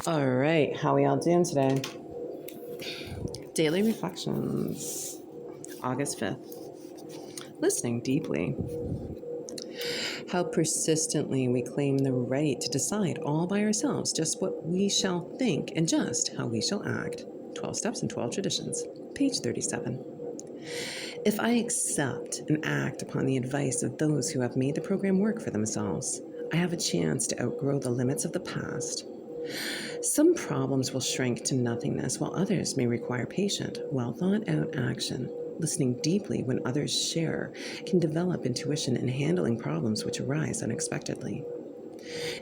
All right, how we all doing today? Daily Reflections, August 5th. Listening deeply. How persistently we claim the right to decide all by ourselves just what we shall think and just how we shall act. 12 Steps and 12 Traditions, page 37. If I accept and act upon the advice of those who have made the program work for themselves, I have a chance to outgrow the limits of the past. Some problems will shrink to nothingness, while others may require patient, well thought out action. Listening deeply when others share can develop intuition in handling problems which arise unexpectedly.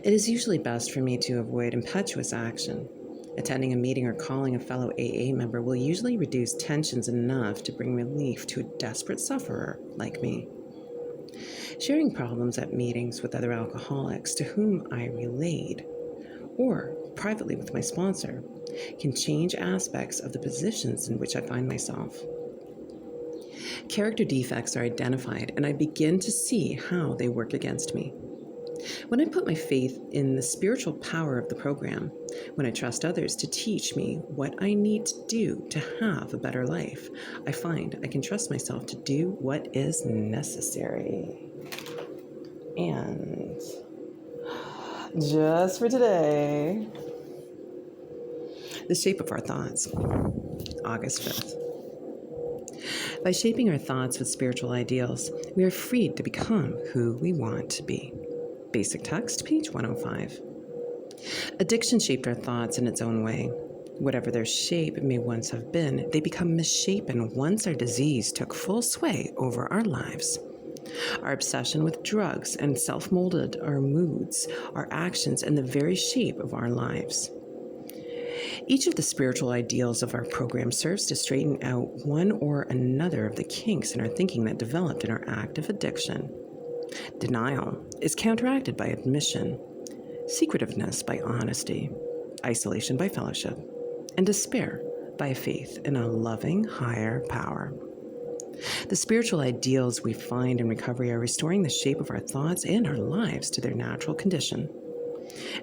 It is usually best for me to avoid impetuous action. Attending a meeting or calling a fellow AA member will usually reduce tensions enough to bring relief to a desperate sufferer like me. Sharing problems at meetings with other alcoholics to whom I relate, or privately with my sponsor, can change aspects of the positions in which I find myself. Character defects are identified, and I begin to see how they work against me. When I put my faith in the spiritual power of the program, when I trust others to teach me what I need to do to have a better life, I find I can trust myself to do what is necessary. And just for today, the shape of our thoughts, August 5th. By shaping our thoughts with spiritual ideals, we are freed to become who we want to be. Basic text, page 105. Addiction shaped our thoughts in its own way. Whatever their shape may once have been, they become misshapen once our disease took full sway over our lives. Our obsession with drugs and self-molded our moods, our actions, and the very shape of our lives. Each of the spiritual ideals of our program serves to straighten out one or another of the kinks in our thinking that developed in our active addiction. Denial is counteracted by admission, secretiveness by honesty, isolation by fellowship, and despair by faith in a loving higher power. The spiritual ideals we find in recovery are restoring the shape of our thoughts and our lives to their natural condition.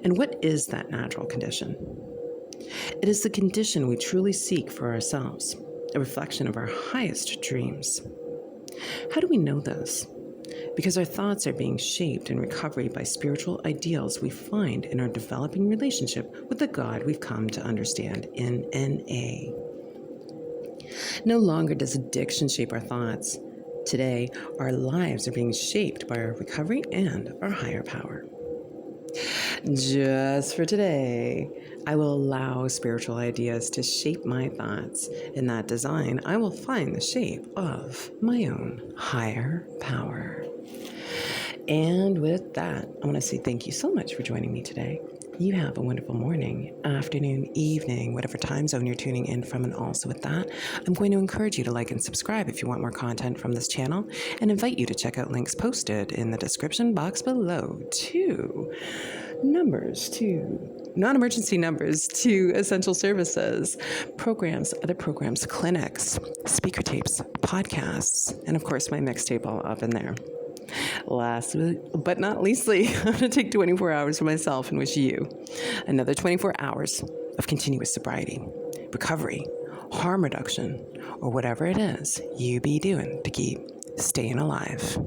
And what is that natural condition? It is the condition we truly seek for ourselves, a reflection of our highest dreams. How do we know this? Because our thoughts are being shaped in recovery by spiritual ideals we find in our developing relationship with the God we've come to understand in NA. No longer does addiction shape our thoughts. Today, our lives are being shaped by our recovery and our higher power. Just for today, I will allow spiritual ideas to shape my thoughts. In that design, I will find the shape of my own higher power. And with that, I want to say thank you so much for joining me today. You have a wonderful morning, afternoon, evening, whatever time zone you're tuning in from. And also with that, I'm going to encourage you to like and subscribe if you want more content from this channel, and invite you to check out links posted in the description box below to non-emergency numbers to essential services, programs, other programs, clinics, speaker tapes, podcasts, and of course my mixtape all up in there. Last but not leastly, I'm going to take 24 hours for myself and wish you another 24 hours of continuous sobriety, recovery, harm reduction, or whatever it is you be doing to keep staying alive.